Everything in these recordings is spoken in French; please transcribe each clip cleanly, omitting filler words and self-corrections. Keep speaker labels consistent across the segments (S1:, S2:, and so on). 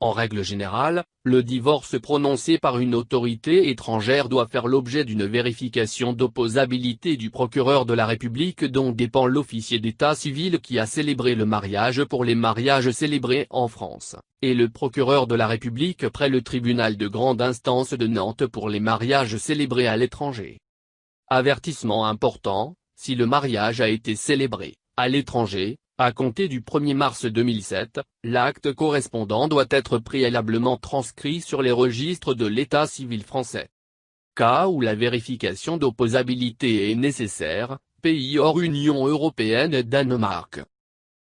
S1: En règle générale, le divorce prononcé par une autorité étrangère doit faire l'objet d'une vérification d'opposabilité du procureur de la République dont dépend l'officier d'état civil qui a célébré le mariage pour les mariages célébrés en France, et le procureur de la République près le tribunal de grande instance de Nantes pour les mariages célébrés à l'étranger. Avertissement important, si le mariage a été célébré à l'étranger, à compter du 1er mars 2007, l'acte correspondant doit être préalablement transcrit sur les registres de l'état civil français. Cas où la vérification d'opposabilité est nécessaire, pays hors Union européenne et Danemark.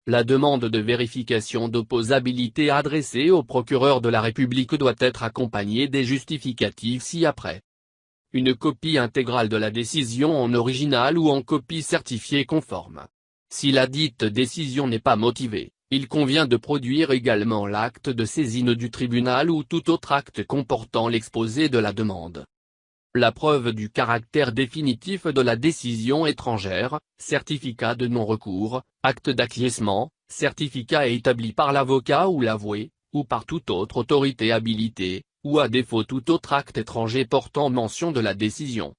S1: La demande de vérification d'opposabilité adressée au procureur de la République doit être accompagnée des justificatifs ci-après. Une copie intégrale de la décision en original ou en copie certifiée conforme. Si la dite décision n'est pas motivée, il convient de produire également l'acte de saisine du tribunal ou tout autre acte comportant l'exposé de la demande. La preuve du caractère définitif de la décision étrangère, certificat de non-recours, acte d'acquiescement, certificat établi par l'avocat ou l'avoué, ou par toute autre autorité habilitée, ou à défaut tout autre acte étranger portant mention de la décision.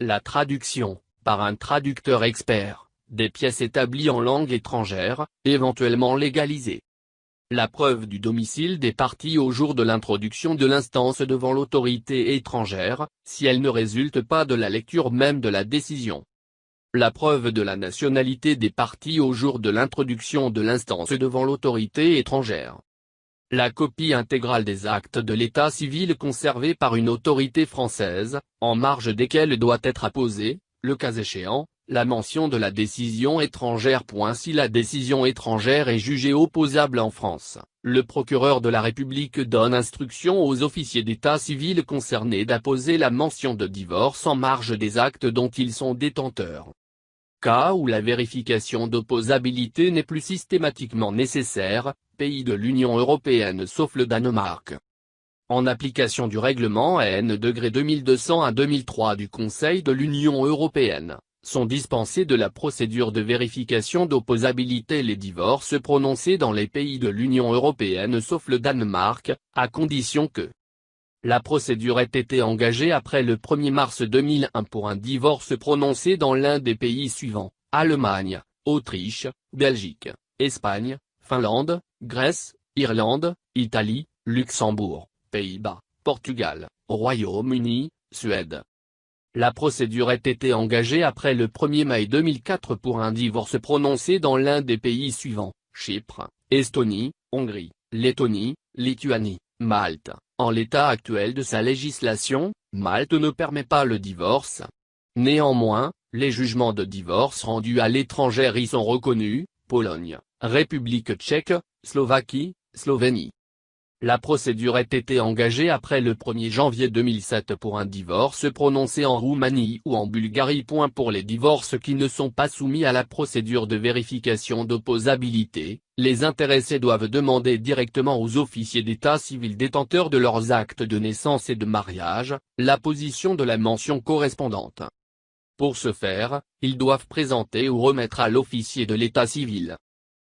S1: La traduction, par un traducteur expert, des pièces établies en langue étrangère, éventuellement légalisées. La preuve du domicile des parties au jour de l'introduction de l'instance devant l'autorité étrangère, si elle ne résulte pas de la lecture même de la décision. La preuve de la nationalité des parties au jour de l'introduction de l'instance devant l'autorité étrangère. La copie intégrale des actes de l'état civil conservés par une autorité française, en marge desquels doit être apposée, le cas échéant, la mention de la décision étrangère. Si la décision étrangère est jugée opposable en France, le procureur de la République donne instruction aux officiers d'état civil concernés d'apposer la mention de divorce en marge des actes dont ils sont détenteurs. Cas où la vérification d'opposabilité n'est plus systématiquement nécessaire, pays de l'Union européenne sauf le Danemark. En application du règlement N°2201/2003 du Conseil de l'Union européenne, sont dispensés de la procédure de vérification d'opposabilité les divorces prononcés dans les pays de l'Union européenne sauf le Danemark, à condition que la procédure ait été engagée après le 1er mars 2001 pour un divorce prononcé dans l'un des pays suivants, Allemagne, Autriche, Belgique, Espagne, Finlande, Grèce, Irlande, Italie, Luxembourg, Pays-Bas, Portugal, Royaume-Uni, Suède. La procédure ait été engagée après le 1er mai 2004 pour un divorce prononcé dans l'un des pays suivants, Chypre, Estonie, Hongrie, Lettonie, Lituanie, Malte. En l'état actuel de sa législation, Malte ne permet pas le divorce. Néanmoins, les jugements de divorce rendus à l'étranger y sont reconnus, Pologne, République tchèque, Slovaquie, Slovénie. La procédure ait été engagée après le 1er janvier 2007 pour un divorce prononcé en Roumanie ou en Bulgarie. Pour les divorces qui ne sont pas soumis à la procédure de vérification d'opposabilité, les intéressés doivent demander directement aux officiers d'état civil détenteurs de leurs actes de naissance et de mariage, l'apposition de la mention correspondante. Pour ce faire, ils doivent présenter ou remettre à l'officier de l'état civil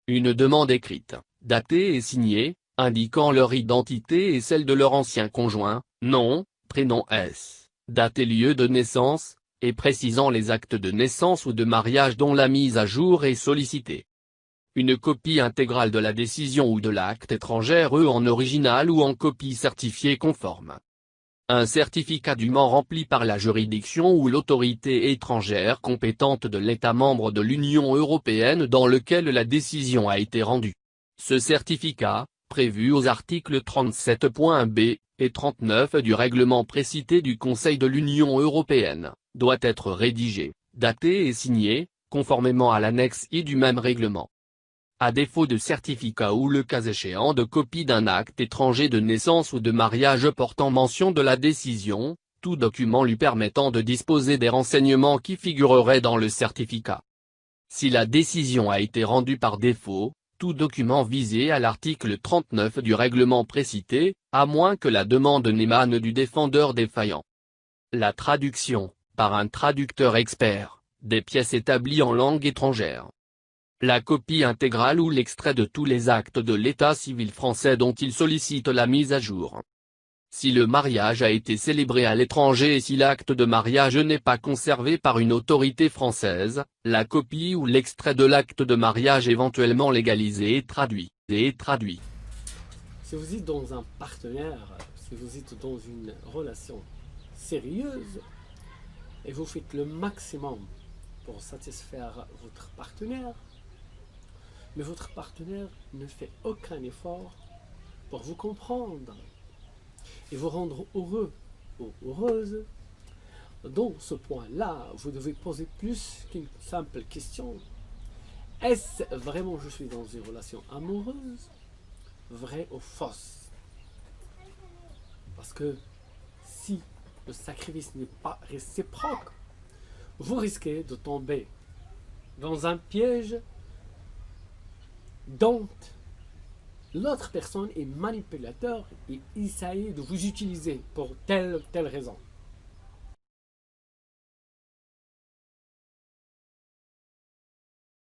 S1: une demande écrite, datée et signée, indiquant leur identité et celle de leur ancien conjoint, nom, prénom date et lieu de naissance, et précisant les actes de naissance ou de mariage dont la mise à jour est sollicitée. Une copie intégrale de la décision ou de l'acte étranger en original ou en copie certifiée conforme. Un certificat dûment rempli par la juridiction ou l'autorité étrangère compétente de l'État membre de l'Union européenne dans lequel la décision a été rendue. Ce certificat, prévu aux articles 37.b et 39 du règlement précité du Conseil de l'Union européenne, doit être rédigé, daté et signé, conformément à l'annexe I du même règlement. À défaut de certificat ou le cas échéant de copie d'un acte étranger de naissance ou de mariage portant mention de la décision, tout document lui permettant de disposer des renseignements qui figureraient dans le certificat. Si la décision a été rendue par défaut, tout document visé à l'article 39 du règlement précité, à moins que la demande n'émane du défendeur défaillant. La traduction, par un traducteur expert, des pièces établies en langue étrangère. la copie intégrale ou l'extrait de tous les actes de l'état civil français dont il sollicite la mise à jour. Si le mariage a été célébré à l'étranger et si l'acte de mariage n'est pas conservé par une autorité française, la copie ou l'extrait de l'acte de mariage éventuellement légalisé est traduit.
S2: Si vous êtes dans un partenaire, si vous êtes dans une relation sérieuse, et vous faites le maximum pour satisfaire votre partenaire, mais votre partenaire ne fait aucun effort pour vous comprendre et vous rendre heureux ou heureuse, dans ce point-là, vous devez poser plus qu'une simple question. Est-ce vraiment je suis dans une relation amoureuse, vraie ou fausse? Parce que si le sacrifice n'est pas réciproque, vous risquez de tomber dans un piège dont l'autre personne est manipulateur et essaye de vous utiliser pour telle ou telle raison.